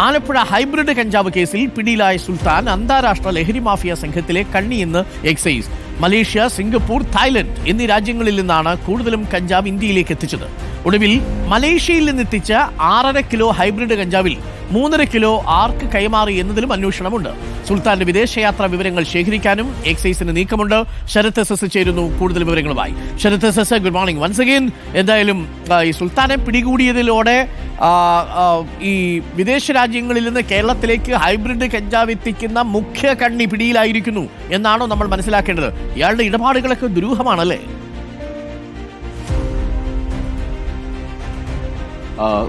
Alappuzha hybrid കഞ്ചാവ് കേസിൽ പിടിയിലായ സുൽത്താൻ അന്താരാഷ്ട്ര ലഹരി മാഫിയ സംഘത്തിലെ കണ്ണിയെന്ന് എക്സൈസ്. മലേഷ്യ, സിംഗപ്പൂർ, തായ്ലൻഡ് എന്നീ രാജ്യങ്ങളിൽ നിന്നാണ് കൂടുതലും കഞ്ചാവ് ഇന്ത്യയിലേക്ക് എത്തിച്ചത്. ഒടുവിൽ മലേഷ്യയിൽ നിന്നെത്തിച്ച 6.5 കിലോ ഹൈബ്രിഡ് കഞ്ചാവിൽ 3.5 കിലോ ആർക്ക് കൈമാറി എന്നതിലും അന്വേഷണമുണ്ട്. സുൽത്താന്റെ വിദേശയാത്രാ വിവരങ്ങൾ ശേഖരിക്കാനും എക്സൈസിന് നീക്കമുണ്ട്. ശരത് എസ് ചേരുന്നു കൂടുതൽ വിവരങ്ങളുമായി. Sarath S, good morning once again. എന്തായാലും ഈ സുൽത്താനെ പിടികൂടിയതിലൂടെ ഈ വിദേശ രാജ്യങ്ങളിൽ നിന്ന് കേരളത്തിലേക്ക് ഹൈബ്രിഡ് കഞ്ചാവ് എത്തിക്കുന്ന മുഖ്യ കണ്ണി പിടിയിലായിരിക്കുന്നു എന്നാണോ നമ്മൾ മനസ്സിലാക്കേണ്ടത്? ഇയാളുടെ ഇടപാടുകളൊക്കെ ദുരൂഹമാണല്ലേ?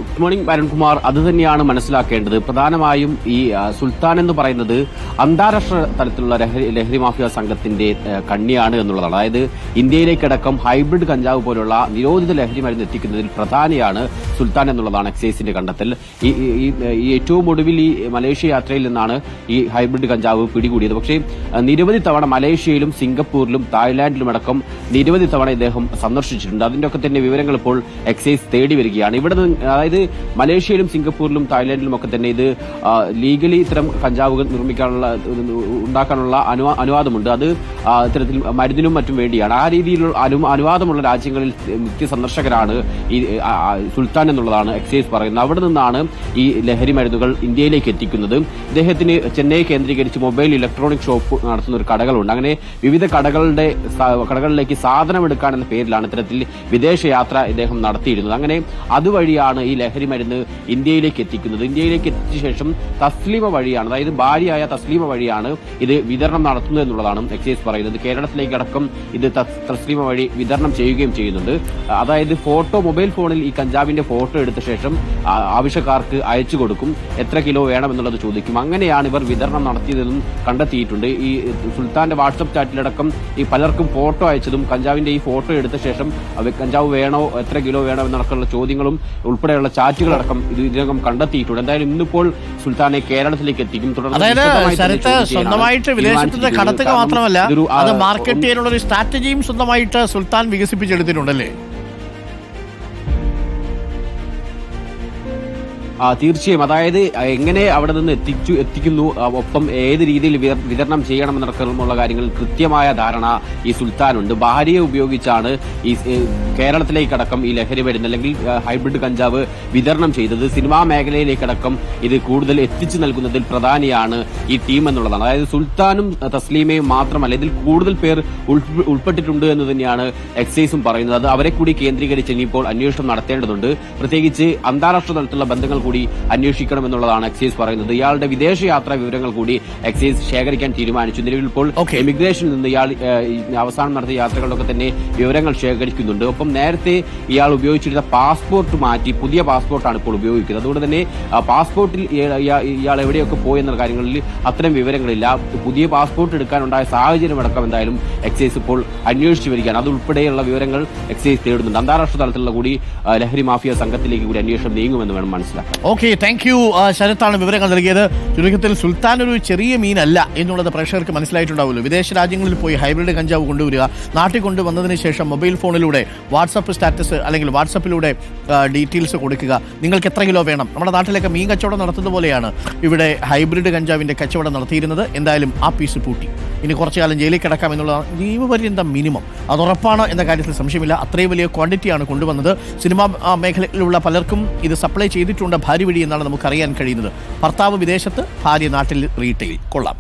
Good morning Arunkumar. അത് തന്നെയാണ് മനസ്സിലാക്കേണ്ടത്. പ്രധാനമായും ഈ സുൽത്താൻ എന്ന് പറയുന്നത് അന്താരാഷ്ട്ര തലത്തിലുള്ള ലഹരി മാഫിയ സംഘത്തിന്റെ കണ്ണിയാണ് എന്നുള്ളതാണ്. അതായത് ഇന്ത്യയിലേക്കടക്കം ഹൈബ്രിഡ് കഞ്ചാവ് പോലുള്ള നിരോധിത ലഹരി മരുന്ന് എത്തിക്കുന്നതിൽ പ്രധാനിയാണ് സുൽത്താൻ എന്നുള്ളതാണ് എക്സൈസിന്റെ കണ്ടെത്തൽ. ഈ ഏറ്റവും ഒടുവിൽ ഈ മലേഷ്യ യാത്രയിൽ നിന്നാണ് ഈ ഹൈബ്രിഡ് കഞ്ചാവ് പിടികൂടിയത്. പക്ഷേ നിരവധി തവണ മലേഷ്യയിലും സിംഗപ്പൂരിലും തായ്ലാന്റിലുമടക്കം നിരവധി തവണ ഇദ്ദേഹം സന്ദർശിച്ചിട്ടുണ്ട്. അതിന്റെയൊക്കെ തന്നെ വിവരങ്ങൾ ഇപ്പോൾ എക്സൈസ് തേടി വരികയാണ്. ഇവിടെ അതായത് മലേഷ്യയിലും സിംഗപ്പൂരിലും തായ്ലാന്റിലും ഒക്കെ തന്നെ ഇത് ലീഗലി ഇത്തരം കഞ്ചാവുകൾ ഉണ്ടാക്കാനുള്ള അനുവാദമുണ്ട്. അത് ഇത്തരത്തിൽ മരുന്നിനും മറ്റും വേണ്ടിയാണ്. ആ രീതിയിലുള്ള അനുവാദമുള്ള രാജ്യങ്ങളിൽ നിത്യ സന്ദർശകരാണ് ഈ സുൽത്താൻ എന്നുള്ളതാണ് എക്സൈസ് പറയുന്നത്. അവിടെ നിന്നാണ് ഈ ലഹരി മരുന്നുകൾ ഇന്ത്യയിലേക്ക് എത്തിക്കുന്നത്. ഇദ്ദേഹത്തിന് ചെന്നൈ കേന്ദ്രീകരിച്ച് മൊബൈൽ ഇലക്ട്രോണിക് ഷോപ്പ് നടത്തുന്ന ഒരു കടകളുണ്ട്. അങ്ങനെ വിവിധ കടകളിലേക്ക് സാധനം എടുക്കാൻ എന്ന പേരിലാണ് ഇത്തരത്തിൽ വിദേശയാത്ര ഇദ്ദേഹം നടത്തിയിരുന്നത്. അങ്ങനെ അതുവഴിയാണ് ഈ ലഹരി മരുന്ന് ഇന്ത്യയിലേക്ക് എത്തിക്കുന്നത്. ഇന്ത്യയിലേക്ക് എത്തിച്ച ശേഷം തസ്ലീമ വഴിയാണ്, അതായത് ഭാര്യയായ തസ്ലീമ വഴിയാണ് ഇത് വിതരണം നടത്തുന്നത് എന്നുള്ളതാണ് എക്സൈസ് പറയുന്നത്. കേരളത്തിലേക്കടക്കം ഇത് തസ്ലീമ വഴി വിതരണം ചെയ്യുകയും ചെയ്യുന്നുണ്ട്. അതായത് മൊബൈൽ ഫോണിൽ ഈ കഞ്ചാവിന്റെ ഫോട്ടോ എടുത്ത ശേഷം ആവശ്യക്കാർക്ക് അയച്ചു കൊടുക്കും. എത്ര കിലോ വേണമെന്നുള്ളത് ചോദിക്കും. അങ്ങനെയാണ് ഇവർ വിതരണം നടത്തിയതെന്നും കണ്ടെത്തിയിട്ടുണ്ട്. ഈ സുൽത്താന്റെ വാട്സ്ആപ്പ് ചാറ്റിലടക്കം ഈ പലർക്കും ഫോട്ടോ അയച്ചതും കഞ്ചാവിന്റെ ഈ ഫോട്ടോ എടുത്ത ശേഷം കഞ്ചാവ് വേണോ, എത്ര കിലോ വേണോ എന്നടക്കമുള്ള ചോദ്യങ്ങളും ഉൾപ്പെടെയുള്ള ചാറ്റുകളടക്കം ഇതിനകം കണ്ടെത്തിയിട്ടുണ്ട്. എന്തായാലും ഇന്നിപ്പോൾ സുൽത്താനെ കേരളത്തിലേക്ക് എത്തിക്കും. അതായത് ശരത്ത് സ്വന്തമായിട്ട് വിദേശത്തിന്റെ കടത്തുക മാത്രമല്ല, അത് മാർക്കറ്റ് ചെയ്യാനുള്ള ഒരു സ്ട്രാറ്റജിയും സ്വന്തമായിട്ട് സുൽത്താൻ വികസിപ്പിച്ചെടുത്തിട്ടുണ്ടല്ലേ? തീർച്ചയായും. അതായത് എങ്ങനെ അവിടെ നിന്ന് എത്തിക്കുന്നു, ഒപ്പം ഏത് രീതിയിൽ വിതരണം ചെയ്യണമെന്നടക്കമുള്ള കാര്യങ്ങളിൽ കൃത്യമായ ധാരണ ഈ സുൽത്താനുണ്ട്. ഭാര്യയെ ഉപയോഗിച്ചാണ് ഈ കേരളത്തിലേക്കടക്കം ഈ ലഹരി മരുന്ന് അല്ലെങ്കിൽ ഹൈബ്രിഡ് കഞ്ചാവ് വിതരണം ചെയ്തത്. സിനിമാ മേഖലയിലേക്കടക്കം ഇത് കൂടുതൽ എത്തിച്ചു നൽകുന്നതിൽ പ്രധാനിയാണ് ഈ ടീം എന്നുള്ളതാണ്. അതായത് സുൽത്താനും തസ്ലീമയും മാത്രമല്ല, ഇതിൽ കൂടുതൽ പേർ ഉൾപ്പെട്ടിട്ടുണ്ട് എന്ന് തന്നെയാണ് എക്സൈസും പറയുന്നത്. അത് അവരെ കൂടി കേന്ദ്രീകരിച്ച് ഇനിയിപ്പോൾ അന്വേഷണം നടത്തേണ്ടതുണ്ട്. പ്രത്യേകിച്ച് അന്താരാഷ്ട്ര തലത്തിലുള്ള ബന്ധങ്ങൾ കൂടി അന്വേഷിക്കണമെന്നുള്ളതാണ് എക്സൈസ് പറയുന്നത്. ഇയാളുടെ വിദേശയാത്രാ വിവരങ്ങൾ കൂടി എക്സൈസ് ശേഖരിക്കാൻ തീരുമാനിച്ചു. നിലവിൽ ഇപ്പോൾ എമിഗ്രേഷനിൽ നിന്ന് ഇയാൾ അവസാനം നടത്തിയ യാത്രകളിലൊക്കെ തന്നെ വിവരങ്ങൾ ശേഖരിക്കുന്നുണ്ട്. ഒപ്പം നേരത്തെ ഇയാൾ ഉപയോഗിച്ചിരുന്ന പാസ്പോർട്ട് മാറ്റി പുതിയ പാസ്പോർട്ടാണ് ഇപ്പോൾ ഉപയോഗിക്കുന്നത്. അതുകൊണ്ട് തന്നെ പാസ്പോർട്ടിൽ ഇയാൾ എവിടെയൊക്കെ പോയെന്ന കാര്യങ്ങളിൽ അത്തരം വിവരങ്ങളില്ല. പുതിയ പാസ്പോർട്ട് എടുക്കാനുണ്ടായ സാഹചര്യം അടക്കം എന്തായാലും എക്സൈസ് ഇപ്പോൾ അന്വേഷിച്ചു വരികയാണ്. അതുൾപ്പെടെയുള്ള വിവരങ്ങൾ എക്സൈസ് തേടുന്നുണ്ട്. അന്താരാഷ്ട്ര തലത്തിലുള്ള കൂടി ലഹരി മാഫിയ സംഘത്തിലേക്ക് കൂടി അന്വേഷണം നീങ്ങുമെന്ന് വേണം മനസ്സിലാക്കാൻ. ഓക്കെ, താങ്ക് യു ശരത്താണ് വിവരങ്ങൾ നൽകിയത്. ചുരുക്കത്തിൽ സുൽത്താൻ ഒരു ചെറിയ മീനല്ല എന്നുള്ളത് പ്രേക്ഷകർക്ക് മനസ്സിലായിട്ടുണ്ടാവുമല്ലോ. വിദേശ രാജ്യങ്ങളിൽ പോയി ഹൈബ്രിഡ് കഞ്ചാവ് കൊണ്ടുവരിക, നാട്ടിൽ കൊണ്ടുവന്നതിന് ശേഷം മൊബൈൽ ഫോണിലൂടെ വാട്സപ്പ് സ്റ്റാറ്റസ് അല്ലെങ്കിൽ വാട്സപ്പിലൂടെ ഡീറ്റെയിൽസ് കൊടുക്കുക. നിങ്ങൾക്ക് എത്ര കിലോ വേണം? നമ്മുടെ നാട്ടിലൊക്കെ മീൻ കച്ചവടം നടത്തുന്നത് പോലെയാണ് ഇവിടെ ഹൈബ്രിഡ് കഞ്ചാവിന്റെ കച്ചവടം നടത്തിയിരുന്നത്. എന്തായാലും ആ പീസ് പൂട്ടി. ഇനി കുറച്ചു കാലം ജയിലിൽ കിടക്കാം എന്നുള്ളതാണ് ജീവപര്യന്തം മിനിമം. അതുറപ്പാണ് എന്ന കാര്യത്തിൽ സംശയമില്ല. അത്രയും വലിയ ക്വാണ്ടിറ്റിയാണ് കൊണ്ടുവന്നത്. സിനിമാ മേഖലയിലുള്ള പലർക്കും ഇത് സപ്ലൈ ചെയ്തിട്ടുണ്ട് ഭാര്യ വഴി എന്നാണ് നമുക്കറിയാൻ കഴിയുന്നത്. ഭർത്താവ് വിദേശത്ത്, ഭാര്യ നാട്ടിൽ റീറ്റെയിൽ. കൊള്ളാം.